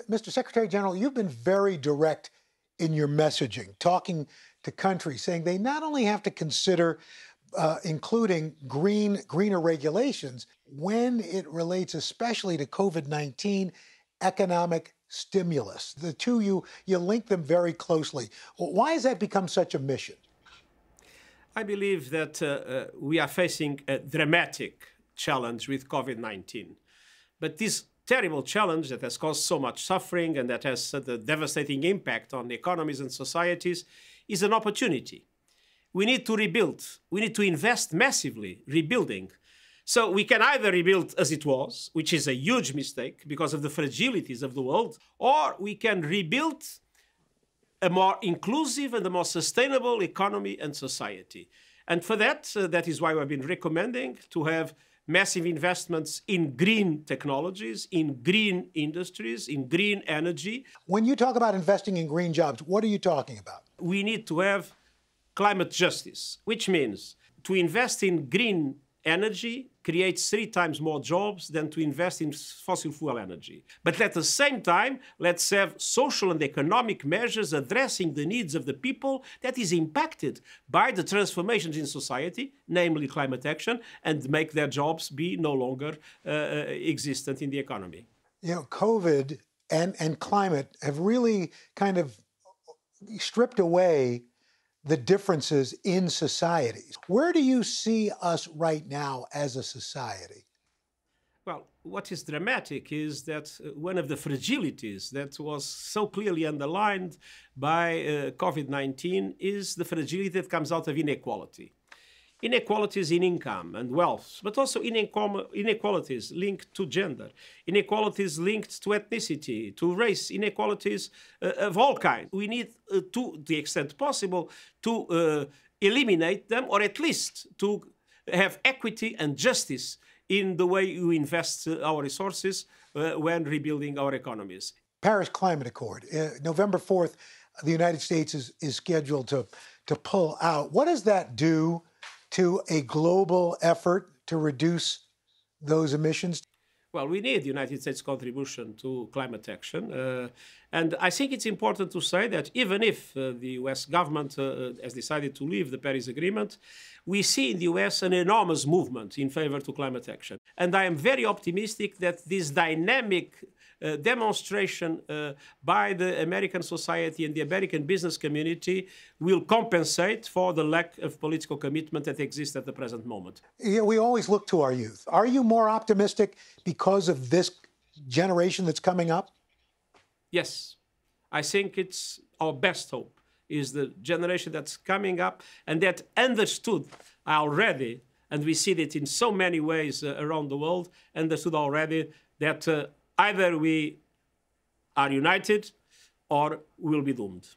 Mr. Secretary General, you've been very direct in your messaging, talking to countries, saying they not only have to consider including greener regulations when it relates especially to COVID-19 economic stimulus. The two, you link them very closely. Why has that become such a mission? I believe that we are facing a dramatic challenge with COVID-19. But this terrible challenge that has caused so much suffering and that has had a devastating impact on economies and societies is an opportunity. We need to rebuild. We need to invest massively rebuilding. So we can either rebuild as it was, which is a huge mistake because of the fragilities of the world, or we can rebuild a more inclusive and a more sustainable economy and society. And for that, that is why we've been recommending to have massive investments in green technologies, in green industries, in green energy. When you talk about investing in green jobs, what are you talking about? We need to have climate justice, which means to invest in green energy creates 3 times more jobs than to invest in fossil fuel energy. But at the same time, let's have social and economic measures addressing the needs of the people that is impacted by the transformations in society, namely climate action, and make their jobs be no longer existent in the economy. You know, COVID and climate have really kind of stripped away the differences in societies. Where do you see us right now as a society? Well, what is dramatic is that one of the fragilities that was so clearly underlined by COVID-19 is the fragility that comes out of inequality. Inequalities in income and wealth, but also inequalities linked to gender, inequalities linked to ethnicity, to race, inequalities of all kinds. We need, to the extent possible, to eliminate them, or at least to have equity and justice in the way we invest our resources when rebuilding our economies. Paris Climate Accord, November 4th, the United States is scheduled to pull out. What does that do to a global effort to reduce those emissions? Well, we need the United States contribution to climate action. And I think it's important to say that even if the US government has decided to leave the Paris Agreement, we see in the US an enormous movement in favor to climate action. And I am very optimistic that this dynamic demonstration by the American society and the American business community will compensate for the lack of political commitment that exists at the present moment. Yeah, we always look to our youth. Are you more optimistic because of this generation that's coming up? Yes. I think it's our best hope is the generation that's coming up and that understood already, and we see that in so many ways around the world, understood already that either we are united or we'll be doomed.